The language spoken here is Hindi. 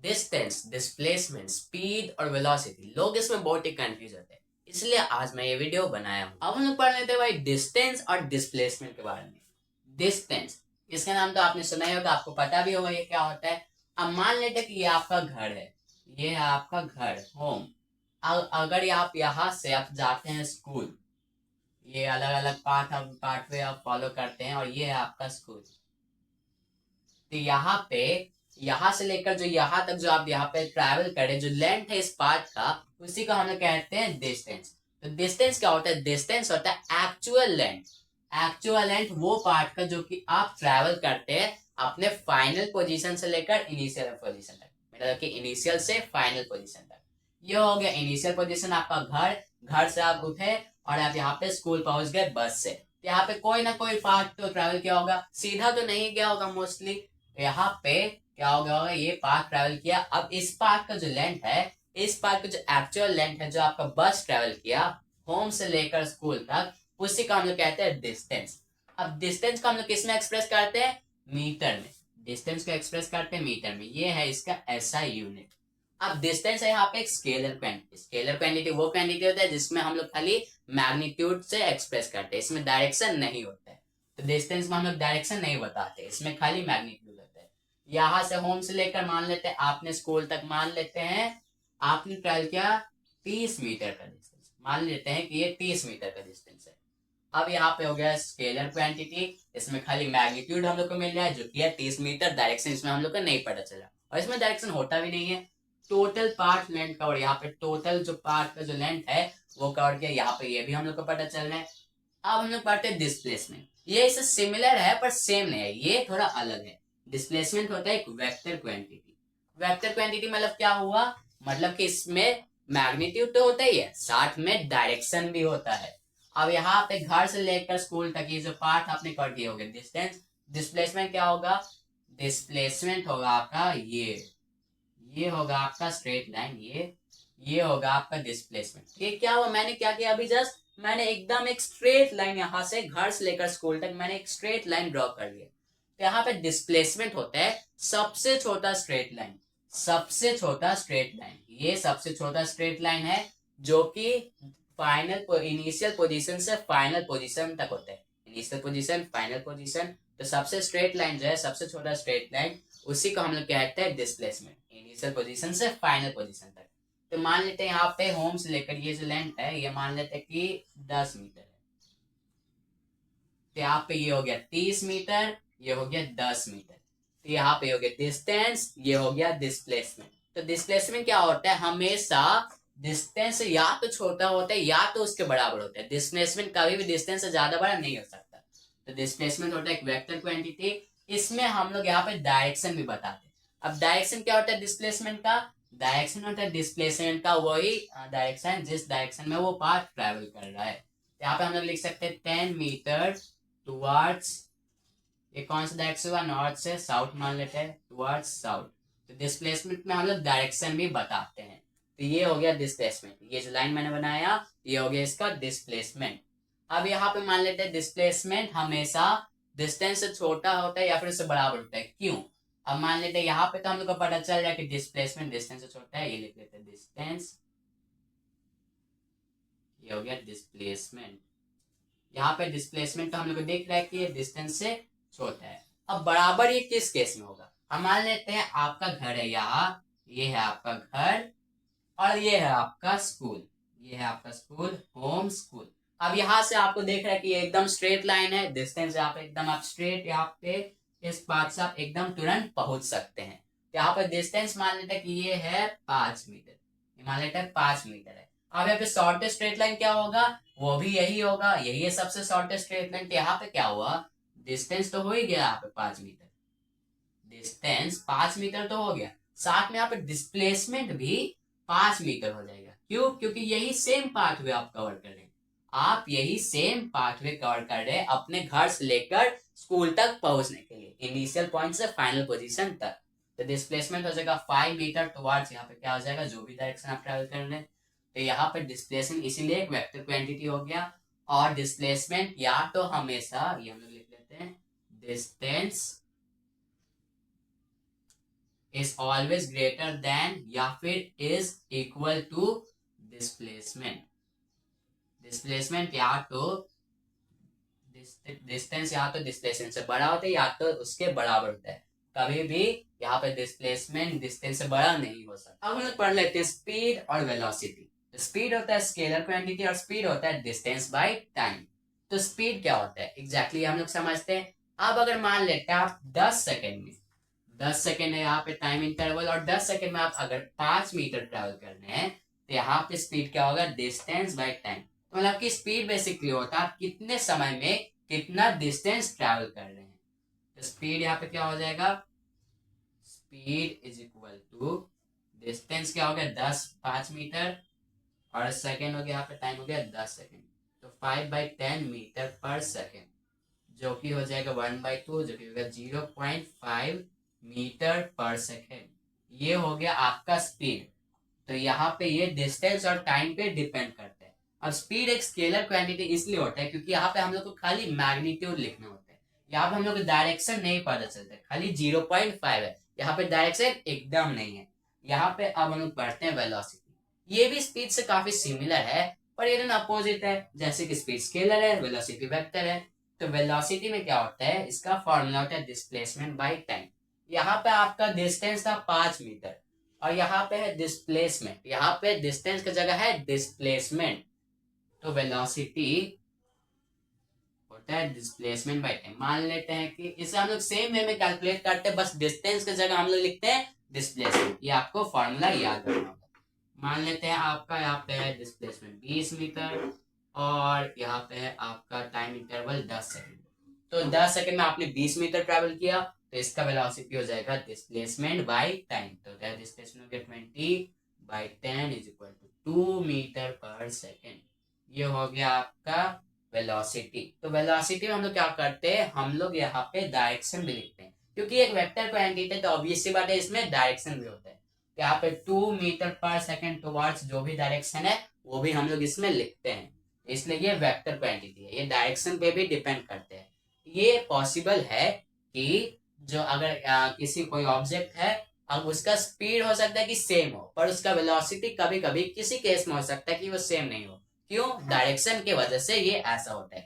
डिस्टेंस, डिस्प्लेसमेंट, स्पीड और वेलोसिटी, लोग इसमें बहुत ही कंफ्यूज होते हैं, इसलिए आज मैं ये वीडियो बनाया हूँ। अब हम लोग पढ़ लेते हैं भाई डिस्टेंस और डिस्प्लेसमेंट के बारे में। डिस्टेंस, इसका नाम तो आपने सुना ही होगा, आपको पता भी होगा ये क्या होता है। अब मान लेते हैं कि ये आपका घर है, ये है आपका घर, होम। अगर ये आप यहाँ से आप जाते हैं स्कूल, ये अलग अलग पाथवे आप फॉलो करते हैं और ये है आपका स्कूल। तो यहाँ पे, यहाँ से लेकर जो यहाँ तक जो आप यहाँ पे ट्रैवल करें, जो लेंथ है इस पार्ट का, उसी को हम लोग कहते हैं डिस्टेंस। तो डिस्टेंस क्या होता है? डिस्टेंस होता है एक्चुअल लेंथ। एक्चुअल लेंथ वो पार्ट का जो कि आप ट्रैवल करते हैं अपने फाइनल पोजीशन से लेकर इनिशियल पोजीशन तक, मतलब कि इनिशियल से फाइनल पोजीशन तक। ये हो गया इनिशियल पोजीशन आपका घर। घर से आप उठे और आप यहाँ पे स्कूल पहुंच गए बस से। यहाँ पे कोई ना कोई पार्ट तो ट्रैवल किया होगा, सीधा तो नहीं गया होगा मोस्टली। यहाँ पे क्या हो गया होगा, ये पाथ ट्रेवल किया। अब इस पाथ का जो लेंथ है, इस पाथ का जो एक्चुअल लेंथ है, जो आपका बस ट्रेवल किया होम से लेकर स्कूल तक, उसी का हम लोग कहते हैं डिस्टेंस। अब डिस्टेंस को हम लोग किस में एक्सप्रेस करते हैं? मीटर में। डिस्टेंस को एक्सप्रेस करते हैं मीटर में, ये है इसका एसआई यूनिट। अब डिस्टेंस है यहाँ पे एक स्केलर क्वांटिटी। स्केलर क्वांटिटी वो क्वांटिटी होता है जिसमें हम लोग खाली मैग्नीट्यूड से एक्सप्रेस करते हैं, इसमें डायरेक्शन नहीं होता है। तो डिस्टेंस में हम लोग डायरेक्शन नहीं बताते, इसमें खाली मैग्नीट्यूड होता है। यहाँ से होम से लेकर मान लेते हैं आपने स्कूल तक, मान लेते हैं आपने ट्रेवल किया 30 मीटर का डिस्टेंस, मान लेते हैं कि ये 30 मीटर का डिस्टेंस है। अब यहाँ पे हो गया स्केलर क्वांटिटी, इसमें खाली मैग्नीट्यूड हम लोग को मिल रहा है जो कि है 30 मीटर। डायरेक्शन इसमें हम लोग को नहीं पता चला, और इसमें डायरेक्शन होता भी नहीं है। टोटल पार्ट लेंथ का, और यहाँ पे टोटल जो पार्ट का जो लेंथ है वो कवर किया, यहाँ पे ये भी हम लोग को पता चल रहा है। अब हम लोग पढ़ते हैं डिस्प्लेसमेंट। ये इससे सिमिलर है पर सेम नहीं है, ये थोड़ा अलग है। डिस्प्लेसमेंट होता है एक वेक्टर क्वांटिटी। वेक्टर क्वांटिटी मतलब क्या हुआ? मतलब कि इसमें मैग्नीट्यूड तो होता ही है, साथ में डायरेक्शन भी होता है। अब यहाँ पे घर से लेकर स्कूल तक ये जो पार्ट आपने कर दिए होंगे डिस्टेंस, डिस्प्लेसमेंट क्या होगा? डिस्प्लेसमेंट होगा आपका ये होगा आपका स्ट्रेट लाइन, ये होगा आपका डिस्प्लेसमेंट। ये क्या हुआ, मैंने क्या किया अभी जस्ट, मैंने एकदम एक स्ट्रेट लाइन यहाँ से घर से लेकर स्कूल तक मैंने एक स्ट्रेट लाइन ड्रॉ कर लिया। तो यहाँ पे डिस्प्लेसमेंट होता है सबसे छोटा स्ट्रेट लाइन। सबसे छोटा स्ट्रेट लाइन, ये सबसे छोटा स्ट्रेट लाइन है जो कि फाइनल इनिशियल पोजीशन से फाइनल पोजीशन तक होता है। Initial position, final position. तो सबसे स्ट्रेट लाइन जो है, सबसे छोटा स्ट्रेट लाइन, उसी को हम लोग कहते हैं डिस्प्लेसमेंट, इनिशियल पोजीशन से फाइनल पोजीशन तक। तो मान लेते हैं यहाँ पे होम से लेकर ये जो लेंथ है, ये मान लेते हैं कि 10 मीटर है। तो यहाँ पे ये हो गया 30 मीटर, ये हो गया 10 मीटर। तो यहाँ पे हो गया डिस्टेंस, ये हो गया डिस्प्लेसमेंट। तो डिस्प्लेसमेंट क्या होता है? हमेशा डिस्टेंस या तो छोटा होता है या तो उसके बराबर होता है। डिस्प्लेसमेंट कभी भी डिस्टेंस से ज्यादा बड़ा नहीं हो सकता। तो डिस्प्लेसमेंट होता है एक वेक्टर क्वांटिटी। इसमें हम लोग यहाँ पे डायरेक्शन भी बताते हैं। अब डायरेक्शन क्या होता है डिस्प्लेसमेंट का? डायरेक्शन होता है डिस्प्लेसमेंट का वही डायरेक्शन जिस डायरेक्शन में वो पार्ट ट्रेवल कर रहा है। यहाँ पे हम लोग लिख सकते हैं 10 मीटर टुवर्ड्स, ये कौन सा डायरेक्शन हुआ? नॉर्थ से साउथ मान लेते हैं, टुवर्ड्स साउथ। तो डिस्प्लेसमेंट में हम लोग डायरेक्शन भी बताते हैं। तो ये हो गया डिस्प्लेसमेंट, ये जो लाइन मैंने बनाया ये हो गया इसका डिस्प्लेसमेंट। अब यहाँ पे मान लेते हैं डिस्प्लेसमेंट हमेशा डिस्टेंस से छोटा होता है या फिर उससे बराबर होता है। क्यों? अब मान लेते हैं यहाँ पे तो हम लोग को पता चल रहा है कि डिस्प्लेसमेंट डिस्टेंस से छोटा है, ये लिख लेते हैं डिस्टेंस, ये हो गया डिस्प्लेसमेंट। यहाँ पे डिस्प्लेसमेंट तो हम लोग को देख रहा है कि ये डिस्टेंस से छोटा है। अब बराबर ये किस केस में होगा? हम मान लेते हैं आपका घर है यहाँ, ये है आपका घर और ये है आपका स्कूल, ये है आपका स्कूल, होम स्कूल। अब यहाँ से आपको देख रहा है कि ये एकदम स्ट्रेट लाइन है, डिस्टेंस यहाँ पे एकदम आप स्ट्रेट, यहाँ पे इस बात से आप एकदम तुरंत पहुंच सकते हैं। यहाँ पे डिस्टेंस मान लेते हैं कि ये है 5 मीटर, ये मान लेते हैं 5 मीटर है। अब यहाँ पे शॉर्टेस्ट स्ट्रेट लाइन क्या होगा? वो भी यही होगा, यही है सबसे शॉर्टेस्ट स्ट्रेट लाइन। तो यहाँ पे क्या हुआ? डिस्टेंस तो हो ही गया यहाँ पे 5 मीटर, डिस्टेंस 5 मीटर तो हो गया, साथ में यहाँ पे डिस्प्लेसमेंट भी 5 मीटर हो जाएगा। क्यों? क्योंकि यही सेम पाथवे आप कवर कर रहे हैं, आप यही सेम पाथवे कवर कर रहे हैं अपने घर से लेकर स्कूल तक पहुंचने के लिए, इनिशियल पॉइंट से फाइनल पोजीशन तक। तो डिस्प्लेसमेंट हो जाएगा 5 मीटर टुवर्ड्स, यहाँ पे क्या हो जाएगा? जो भी डायरेक्शन आप ट्रेवल कर रहे हैं। तो यहाँ पे डिस्प्लेसमेंट इसीलिए एक वेक्टर क्वांटिटी हो गया। और डिस्प्लेसमेंट या तो हमेशा, ये हम लोग लिख लेते हैं distance is always greater than या फिर is equal to displacement. Displacement या तो डिस्टेंस या तो डिस्प्लेसमेंट से बड़ा होता है या तो उसके बराबर होता है। कभी भी यहाँ पे डिस्प्लेसमेंट डिस्टेंस से बड़ा नहीं हो सकता। अब हम लोग पढ़ लेते हैं स्पीड और वेलोसिटी। स्पीड होता है स्केलर क्वांटिटी और स्पीड होता है डिस्टेंस बाय टाइम। तो स्पीड क्या होता है एग्जैक्टली हम लोग समझते हैं। अब अगर मान लेते हैं आप 10 सेकेंड में, 10 सेकेंड है यहाँ पे टाइम इंटरवल, और 10 सेकेंड में आप अगर 5 मीटर ट्रेवल करने हैं तो यहाँ पे स्पीड क्या होगा, डिस्टेंस बाय टाइम। तो मतलब की स्पीड बेसिकली होता है आप कितने समय में कितना डिस्टेंस ट्रैवल कर रहे हैं। तो स्पीड यहाँ पे क्या हो जाएगा, speed is equal to distance क्या हो गया 5 मीटर, और सेकेंड हो गया यहाँ पे टाइम हो गया 10 सेकेंड। तो 5/10 मीटर पर सेकेंड, जो कि हो जाएगा 1/2, जो कि होगा 0.5 मीटर पर सेकेंड। ये हो गया आपका स्पीड। तो यहाँ पे ये डिस्टेंस और टाइम पे डिपेंड करता है। अब स्पीड एक स्केलर क्वांटिटी इसलिए होता है क्योंकि यहाँ पे हम लोग को खाली मैग्नीट्यूड लिखना होता है। यहाँ पे हम लोग को डायरेक्शन नहीं पता चलता है, खाली 0.5 है। यहाँ पे डायरेक्शन एकदम नहीं है। यहाँ पे अब हम लोग पढ़ते हैं वेलोसिटी। ये भी स्पीड से काफी सिमिलर है पर ये दोनों अपोजिट है। जैसे कि स्पीड स्केलर है, वेलोसिटी वेक्टर है। तो वेलोसिटी में क्या होता है, इसका फॉर्मूला होता है डिस्प्लेसमेंट बाय टाइम। यहाँ पे आपका डिस्टेंस था 5 मीटर और यहाँ पे है डिस्प्लेसमेंट। यहाँ पे डिस्टेंस की जगह है डिस्प्लेसमेंट। तो वेलोसिटी होता है डिस्प्लेसमेंट बाय टाइम। मान लेते हैं कि इसे हम लोग सेम वे में कैलकुलेट करते हैं, बस डिस्टेंस की जगह हम लोग लिखते हैं डिस्प्लेसमेंट। ये आपको फॉर्मूला याद रखना होगा। मान लेते हैं आपका यहाँ पे है डिस्प्लेसमेंट 20 मीटर और यहाँ पे है आपका टाइम इंटरवल 10 सेकेंड। तो 10 सेकेंड में आपने 20 मीटर ट्रेवल किया तो इसका वेलोसिटी हो जाएगा डिस्प्लेसमेंट बाय टाइम। तो डिस्प्लेसमेंट हो गया 20/10 इज इक्वल टू 2 मीटर पर सेकेंड। ये हो गया आपका वेलोसिटी। तो वेलोसिटी में हम लोग क्या करते हैं, हम लोग यहाँ पे डायरेक्शन भी लिखते हैं क्योंकि एक वेक्टर क्वांटिटी है तो ऑब्वियस सी बात है इसमें डायरेक्शन भी होता है। यहाँ पे 2 मीटर पर सेकेंड टुवर्ड्स जो भी डायरेक्शन है वो भी हम लोग इसमें लिखते हैं। इसलिए ये वेक्टर क्वांटिटी है, ये डायरेक्शन पे भी डिपेंड करते हैं। ये पॉसिबल है कि जो अगर किसी कोई ऑब्जेक्ट है, अब उसका स्पीड हो सकता है कि सेम हो पर उसका वेलोसिटी कभी कभी किसी केस में हो सकता है कि वो सेम नहीं हो। क्यों, डायरेक्शन की वजह से ये ऐसा होता है।